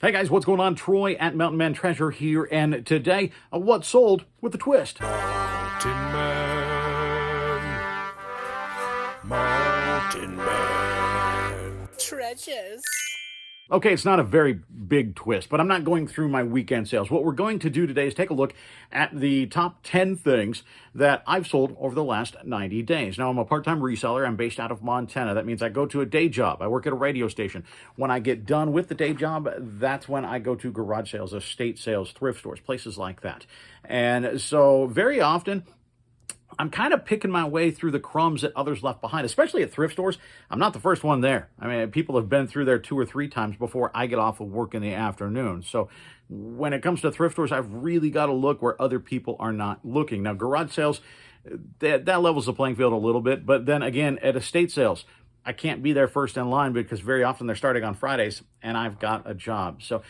Hey guys, what's going on? Troy at Mountain Man Treasure here, and today, what sold with a twist. Mountain Man, Mountain Man. Treasures. Okay, it's not a very big twist, but I'm not going through my weekend sales. What we're going to do today is take a look at the top 10 things that I've sold over the last 90 days. Now, I'm a part-time reseller. I'm based out of Montana. That means I go to a day job. I work at a radio station. When I get done with the day job, that's when I go to garage sales, estate sales, thrift stores, places like that. And so very often, I'm kind of picking my way through the crumbs that others left behind, especially at thrift stores. I'm not the first one there. I mean, people have been through there 2 or 3 times before I get off of work in the afternoon. So when it comes to thrift stores, I've really got to look where other people are not looking. Now, garage sales, that levels the playing field a little bit. But then again, at estate sales, I can't be there first in line because very often they're starting on Fridays and I've got a job. So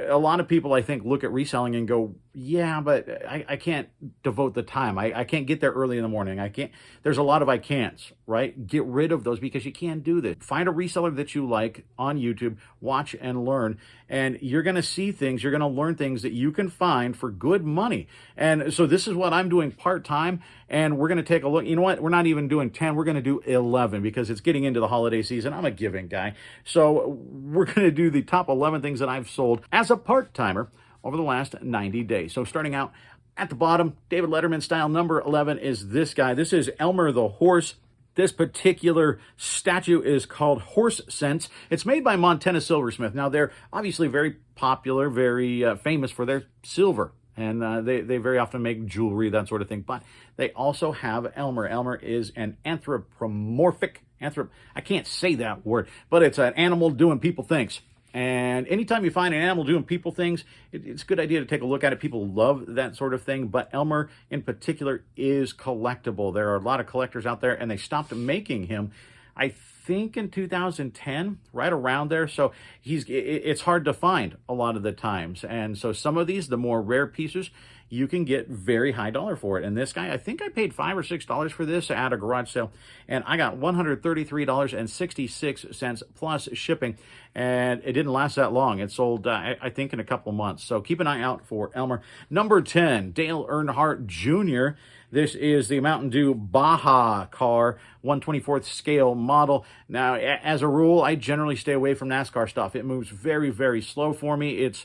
a lot of people, I think, look at reselling and go, yeah, but I can't devote the time. I can't get there early in the morning. I can't. There's a lot of I can'ts, right? Get rid of those because you can't do this. Find a reseller that you like on YouTube, watch and learn, and you're going to see things. You're going to learn things that you can find for good money. And so this is what I'm doing part-time, and we're going to take a look. You know what? We're not even doing 10. We're going to do 11 because it's getting into the holiday season. I'm a giving guy. So we're going to do the top 11 things that I've sold as a part-timer over the last 90 days. So starting out at the bottom, David Letterman style, number 11 is this guy. This is Elmer the horse. This particular statue is called Horse Sense. It's made by Montana Silversmith. Now, they're obviously very popular, very famous for their silver. And they very often make jewelry, that sort of thing. But they also have Elmer. Elmer is an anthropomorphic, I can't say that word, but it's an animal doing people things. And anytime you find an animal doing people things, it's a good idea to take a look at it. People love that sort of thing, but Elmer in particular is collectible. There are a lot of collectors out there, and they stopped making him, I think, in 2010, right around there. So it's hard to find a lot of the times. And so some of these, the more rare pieces, you can get very high dollar for it. And this guy, I think I paid $5 or $6 for this at a garage sale, and I got $133.66 plus shipping, and it didn't last that long. It sold, I think, in a couple of months. So keep an eye out for Elmer. Number 10, Dale Earnhardt Jr. This is the Mountain Dew Baja car, 1/24th scale model. Now, as a rule, I generally stay away from NASCAR stuff. It moves very, very slow for me. It's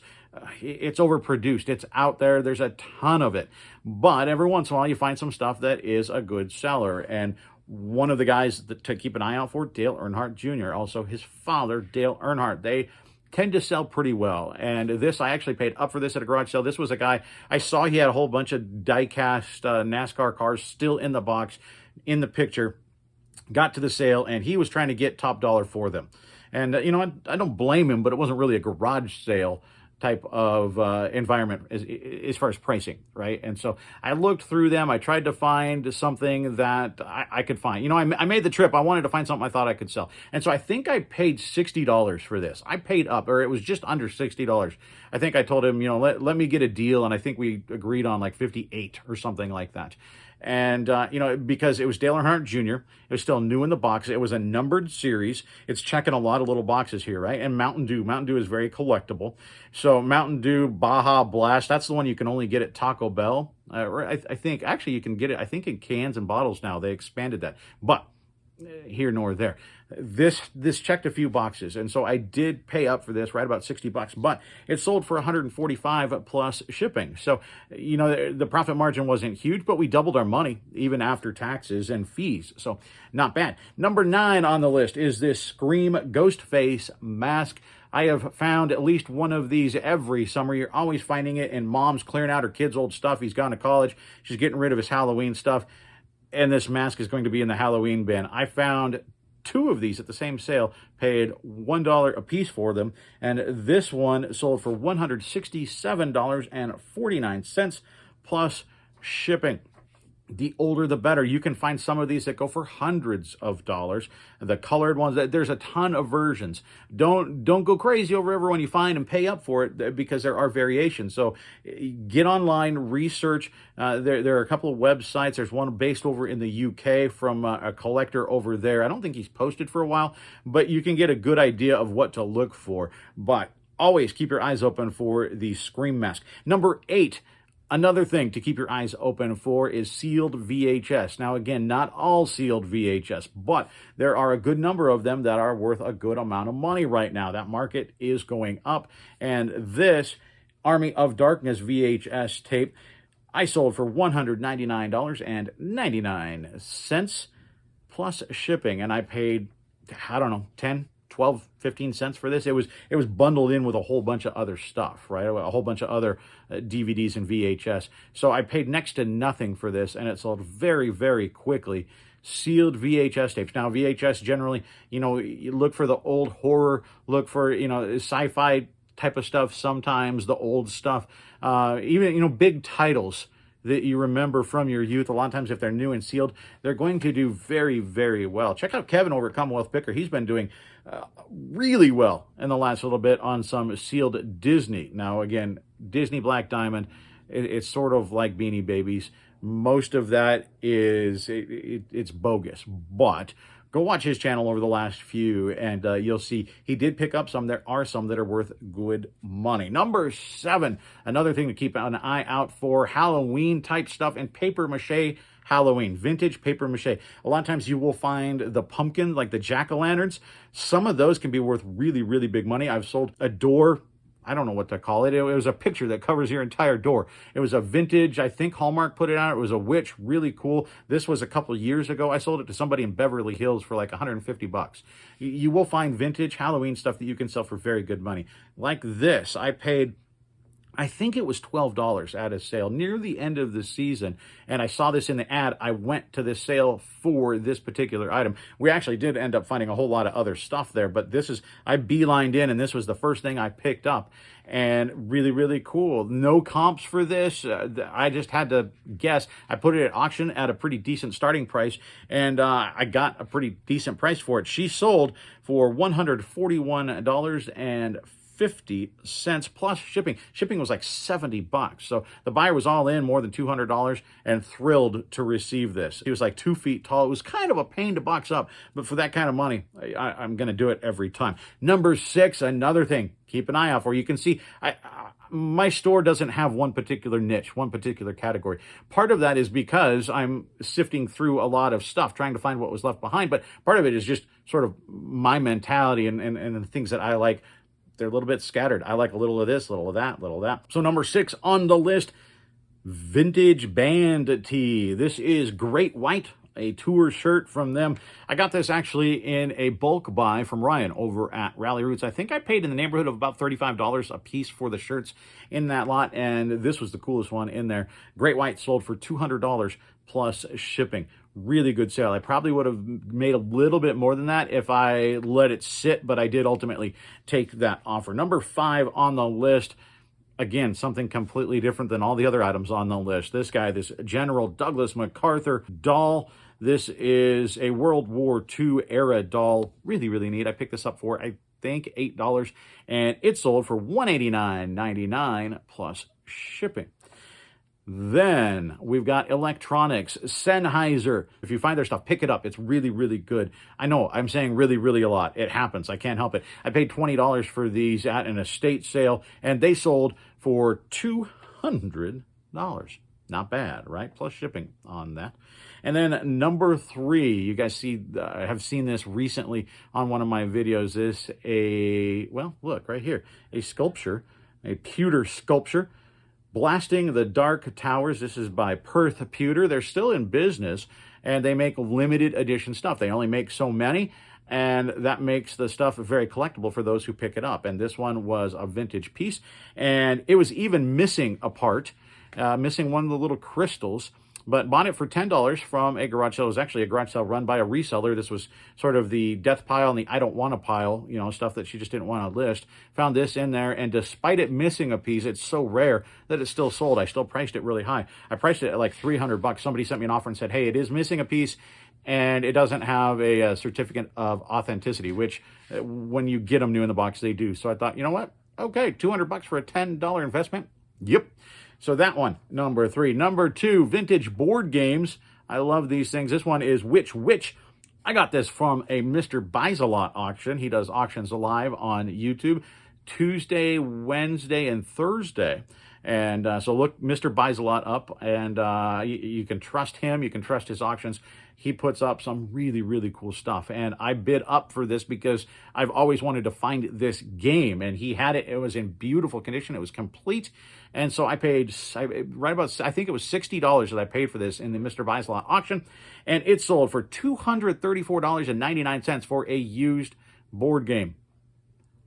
overproduced. It's out there. There's a ton of it. But every once in a while, you find some stuff that is a good seller. And one of the guys to keep an eye out for, Dale Earnhardt Jr., also his father, Dale Earnhardt. They tend to sell pretty well. And this, I actually paid up for this at a garage sale. This was a guy, I saw he had a whole bunch of die-cast NASCAR cars still in the box, in the picture, got to the sale, and he was trying to get top dollar for them. And, you know, I don't blame him, but it wasn't really a garage sale type of environment as far as pricing, right? And so I looked through them. I tried to find something that I could find. You know, I made the trip. I wanted to find something I thought I could sell. And so I think I paid $60 for this. I paid up, or it was just under $60. I think I told him, you know, let me get a deal. And I think we agreed on like 58 or something like that. And, you know, because it was Dale Earnhardt Jr., it was still new in the box. It was a numbered series. It's checking a lot of little boxes here, right? And Mountain Dew is very collectible. So Mountain Dew Baja Blast, that's the one you can only get at Taco Bell. I think, actually, you can get it, I think, in cans and bottles now. They expanded that. But here nor there. This checked a few boxes, and so I did pay up for this, right about $60, but it sold for $145 plus shipping. So, you know, the profit margin wasn't huge, but we doubled our money even after taxes and fees. So not bad. Number 9 on the list is this Scream Ghost Face mask. I have found at least one of these every summer. You're always finding it, and mom's clearing out her kid's old stuff. He's gone to college. She's getting rid of his Halloween stuff, and this mask is going to be in the Halloween bin. I found 2 of these at the same sale, paid $1 a piece for them, and this one sold for $167.49 plus shipping. The older, the better. You can find some of these that go for hundreds of dollars. The colored ones, there's a ton of versions. Don't go crazy over everyone you find and pay up for it because there are variations. So get online, research. There are a couple of websites. There's one based over in the UK from a collector over there. I don't think he's posted for a while, but you can get a good idea of what to look for. But always keep your eyes open for the Scream Mask. Number 8, another thing to keep your eyes open for is sealed VHS. Now, again, not all sealed VHS, but there are a good number of them that are worth a good amount of money right now. That market is going up, and this Army of Darkness VHS tape I sold for $199.99 plus shipping, and I paid, I don't know, 10, 12, 15 cents for this. It was bundled in with a whole bunch of other stuff, right? A whole bunch of other DVDs and VHS. So I paid next to nothing for this, and it sold very, very quickly. Sealed VHS tapes. Now, VHS generally, you look for the old horror, look for, sci-fi type of stuff, sometimes the old stuff, even, big titles that you remember from your youth. A lot of times, if they're new and sealed, they're going to do very, very well. Check out Kevin over at Commonwealth Picker. He's been doing really well in the last little bit on some sealed Disney. Now, again, Disney Black Diamond, it's sort of like Beanie Babies. Most of that is, it's bogus, but go watch his channel over the last few, and you'll see he did pick up some. There are some that are worth good money. Number 7, another thing to keep an eye out for, Halloween-type stuff and paper mache Halloween, vintage paper mache. A lot of times you will find the pumpkin, like the jack-o'-lanterns. Some of those can be worth really, really big money. I've sold a door, I don't know what to call it. It was a picture that covers your entire door. It was a vintage, I think Hallmark put it out. It was a witch, really cool. This was a couple years ago. I sold it to somebody in Beverly Hills for like $150. You will find vintage Halloween stuff that you can sell for very good money. Like this, I paid, I think it was $12 at a sale near the end of the season, and I saw this in the ad. I went to this sale for this particular item. We actually did end up finding a whole lot of other stuff there, but this is, I beelined in, and this was the first thing I picked up, and really, really cool. No comps for this. I just had to guess. I put it at auction at a pretty decent starting price, and I got a pretty decent price for it. She sold for $141.50 plus shipping. Shipping was like $70. So the buyer was all in, more than $200, and thrilled to receive this. He was like 2 feet tall. It was kind of a pain to box up, but for that kind of money, I'm going to do it every time. Number 6, another thing, keep an eye out for. You can see, my store doesn't have one particular niche, one particular category. Part of that is because I'm sifting through a lot of stuff, trying to find what was left behind, but part of it is just sort of my mentality and the things that I like. They're a little bit scattered. I like a little of this, little of that, little of that. So number 6 on the list, vintage band tee. This is Great White, a tour shirt from them. I got this actually in a bulk buy from Ryan over at Rally Roots. I think I paid in the neighborhood of about $35 a piece for the shirts in that lot, and this was the coolest one in there. Great White sold for $200 plus shipping. Really good sale. I probably would have made a little bit more than that if I let it sit, but I did ultimately take that offer. Number 5 on the list, again, something completely different than all the other items on the list. This guy, this General Douglas MacArthur doll. This is a World War II era doll. Really, really neat. I picked this up for, I think, $8, and it sold for $189.99 plus shipping. Then we've got electronics, Sennheiser. If you find their stuff, pick it up. It's really, really good. I know I'm saying really, really a lot. It happens. I can't help it. I paid $20 for these at an estate sale, and they sold for $200. Not bad, right? Plus shipping on that. And then number 3, you guys have seen this recently on one of my videos. This well, look right here, a sculpture, a pewter sculpture. Blasting the Dark Towers. This is by Perth Pewter. They're still in business, and they make limited edition stuff. They only make so many, and that makes the stuff very collectible for those who pick it up. And this one was a vintage piece, and it was even missing a part, missing one of the little crystals, but bought it for $10 from a garage sale. It was actually a garage sale run by a reseller. This was sort of the death pile and the I don't want to pile, stuff that she just didn't want to list. Found this in there, and despite it missing a piece, it's so rare that it's still sold. I still priced it really high. I priced it at like $300. Somebody sent me an offer and said, hey, it is missing a piece, and it doesn't have a certificate of authenticity, which when you get them new in the box, they do. So I thought, you know what? Okay, $200 for a $10 investment? Yep. So that one, number 3. Number 2, vintage board games. I love these things. This one is Witch. I got this from a Mr. Buys-A-Lot auction. He does auctions live on YouTube. Tuesday, Wednesday, and Thursday. And so look, Mr. Buys a Lot up, and you can trust him. You can trust his auctions. He puts up some really, really cool stuff. And I bid up for this because I've always wanted to find this game. And he had it. It was in beautiful condition. It was complete. And so I paid right about, I think it was $60 that I paid for this in the Mr. Buys a Lot auction. And it sold for $234.99 for a used board game.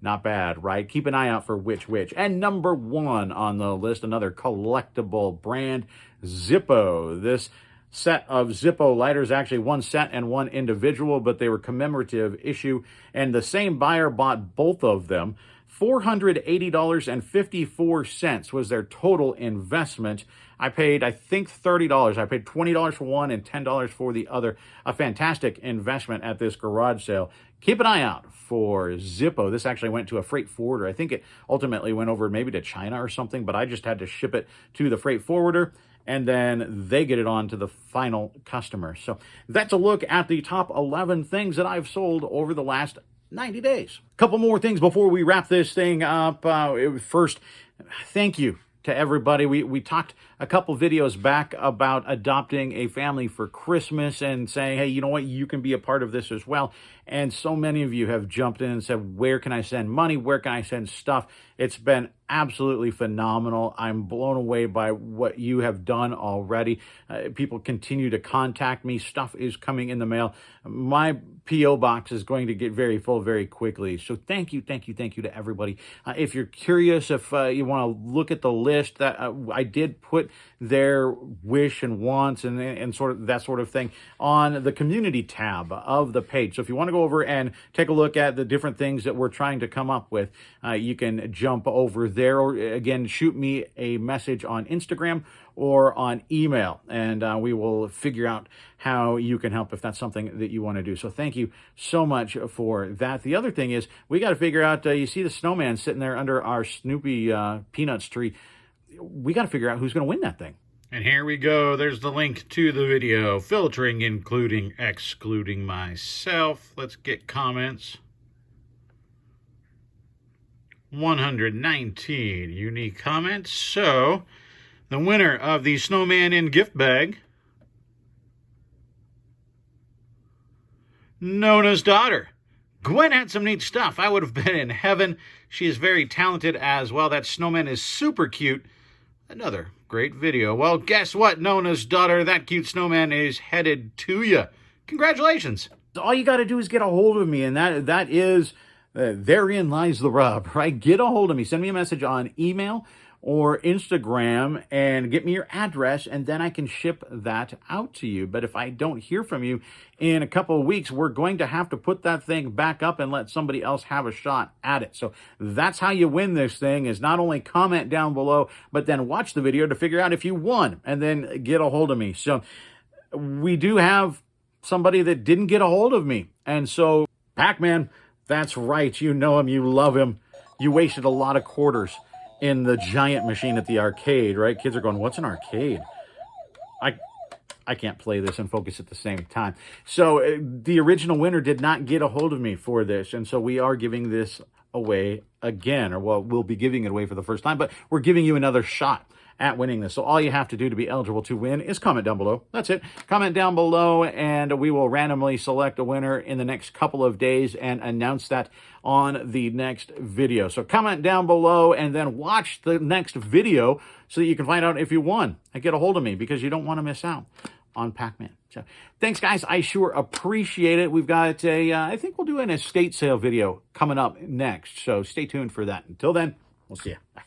Not bad, right? Keep an eye out for which. And number one on the list, another collectible brand, Zippo. This set of Zippo lighters, actually one set and one individual, but they were commemorative issue, and the same buyer bought both of them. $480.54 was their total investment. I paid, I think, $30. I paid $20 for one and $10 for the other. A fantastic investment at this garage sale. Keep an eye out for Zippo. This actually went to a freight forwarder. I think it ultimately went over maybe to China or something, but I just had to ship it to the freight forwarder, and then they get it on to the final customer. So that's a look at the top 11 things that I've sold over the last 90 days. A couple more things before we wrap this thing up. First, thank you to everybody. We talked a couple videos back about adopting a family for Christmas and saying, hey, you know what, you can be a part of this as well. And so many of you have jumped in and said, where can I send money? Where can I send stuff? It's been absolutely phenomenal. I'm blown away by what you have done already. People continue to contact me. Stuff is coming in the mail. My P.O. box is going to get very full very quickly. So thank you to everybody. If you're curious, if you want to look at the list that I did put their wish and wants and sort of that sort of thing on the community tab of the page. So if you want to go over and take a look at the different things that we're trying to come up with, you can jump over there, or again, shoot me a message on Instagram or on email, and we will figure out how you can help if that's something that you want to do. So thank you so much for that. The other thing is, we got to figure out, you see the snowman sitting there under our Snoopy Peanuts tree. We got to figure out who's going to win that thing. And here we go. There's the link to the video. Filtering, including, excluding myself. Let's get comments. 119 unique comments. So, the winner of the Snowman in gift bag, Nona's daughter. Gwen had some neat stuff. I would have been in heaven. She is very talented as well. That snowman is super cute. Another great video. Well, guess what, Nona's daughter? That cute snowman is headed to you. Congratulations. All you got to do is get a hold of me, and that is, therein lies the rub, right? Get a hold of me. Send me a message on email or Instagram and get me your address, and then I can ship that out to you. But if I don't hear from you in a couple of weeks, we're going to have to put that thing back up and let somebody else have a shot at it. So that's how you win this thing, is not only comment down below, but then watch the video to figure out if you won, and then get a hold of me. So we do have somebody that didn't get a hold of me. And so, Pac-Man, that's right. You know him. You love him. You wasted a lot of quarters in the giant machine at the arcade, right? Kids are going, what's an arcade? I can't play this and focus at the same time. So the original winner did not get a hold of me for this, and so we are giving this away again, or well, we'll be giving it away for the first time, but we're giving you another shot at winning this. So all you have to do to be eligible to win is comment down below. That's it. Comment down below, and we will randomly select a winner in the next couple of days and announce that on the next video. So comment down below and then watch the next video so that you can find out if you won and get a hold of me, because you don't want to miss out on Pac-Man. So thanks, guys. I sure appreciate it. We've got I think we'll do an estate sale video coming up next. So stay tuned for that. Until then, we'll see you. Bye.